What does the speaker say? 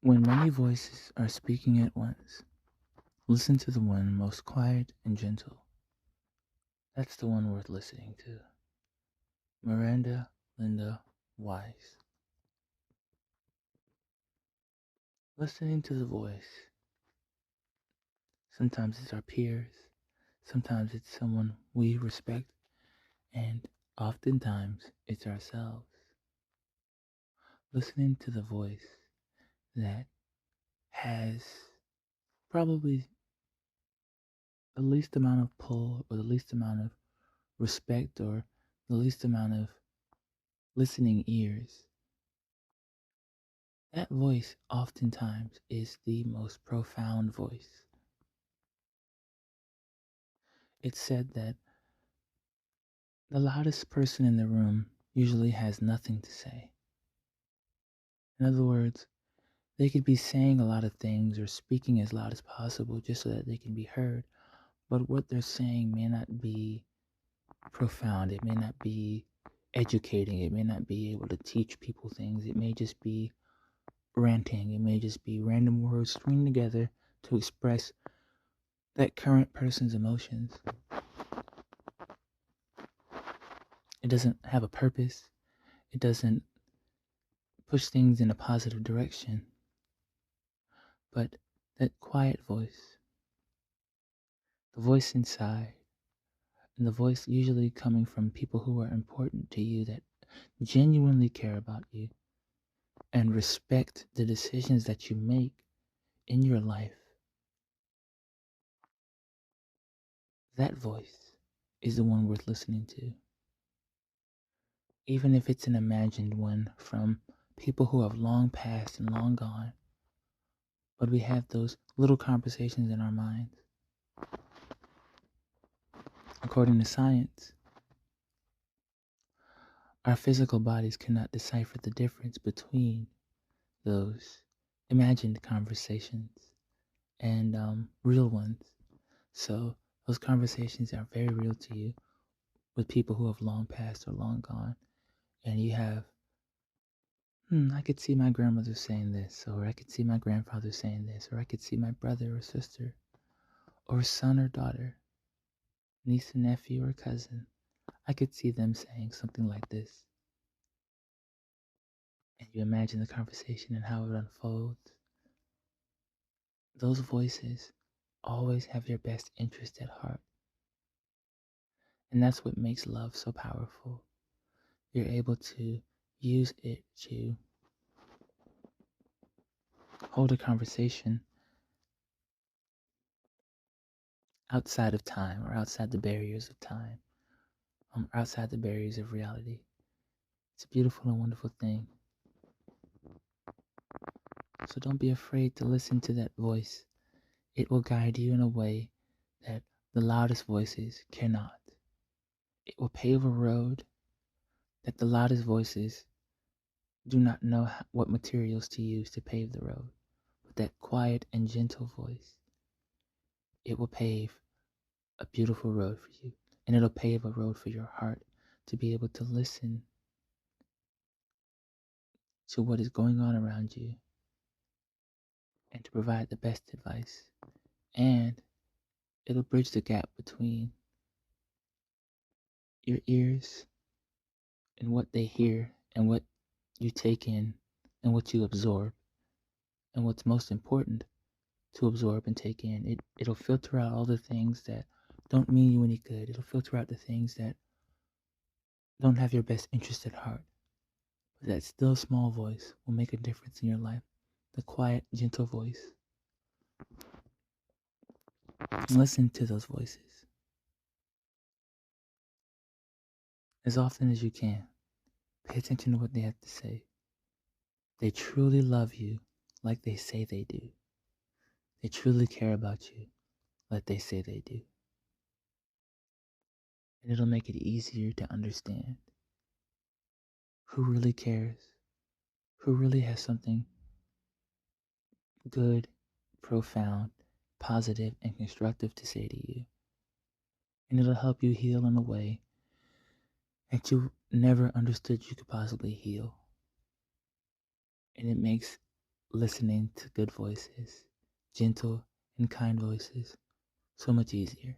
When many voices are speaking at once, listen to the one most quiet and gentle. That's the one worth listening to. Miranda Linda Wise. Listening to the voice. Sometimes it's our peers, sometimes it's someone we respect, and oftentimes it's ourselves. Listening to the voice that has probably the least amount of pull or the least amount of respect or the least amount of listening ears. That voice oftentimes is the most profound voice. It's said that the loudest person in the room usually has nothing to say. In other words, they could be saying a lot of things or speaking as loud as possible just so that they can be heard, but what they're saying may not be profound. It may not be educating. It may not be able to teach people things. It may just be ranting. It may just be random words stringed together to express that current person's emotions. It doesn't have a purpose. It doesn't push things in a positive direction. But that quiet voice, the voice inside, and the voice usually coming from people who are important to you that genuinely care about you and respect the decisions that you make in your life, that voice is the one worth listening to. Even if it's an imagined one from people who have long passed and long gone, but we have those little conversations in our minds. According to science, our physical bodies cannot decipher the difference between those imagined conversations and real ones. So those conversations are very real to you with people who have long passed or long gone. And you have, I could see my grandmother saying this, or I could see my grandfather saying this, or I could see my brother or sister, or son or daughter, niece and nephew or cousin. I could see them saying something like this. And you imagine the conversation and how it unfolds. Those voices always have your best interest at heart. And that's what makes love so powerful. You're able to use it to hold a conversation outside of time or outside the barriers of time, outside the barriers of reality. It's a beautiful and wonderful thing. So don't be afraid to listen to that voice. It will guide you in a way that the loudest voices cannot. It will pave a road that the loudest voices do not know what materials to use to pave the road. But that quiet and gentle voice, it will pave a beautiful road for you. And it'll pave a road for your heart to be able to listen to what is going on around you and to provide the best advice. And it'll bridge the gap between your ears and what they hear and what you take in and what you absorb and what's most important to absorb and take in. It'll filter out all the things that don't mean you any good. It'll filter out the things that don't have your best interest at heart. But that still small voice will make a difference in your life. The quiet, gentle voice. Listen to those voices as often as you can. Pay attention to what they have to say. They truly love you like they say they do. They truly care about you like they say they do. And it'll make it easier to understand who really cares, who really has something good, profound, positive, and constructive to say to you. And it'll help you heal in a way that you never understood you could possibly heal. And it makes listening to good voices, gentle and kind voices, so much easier.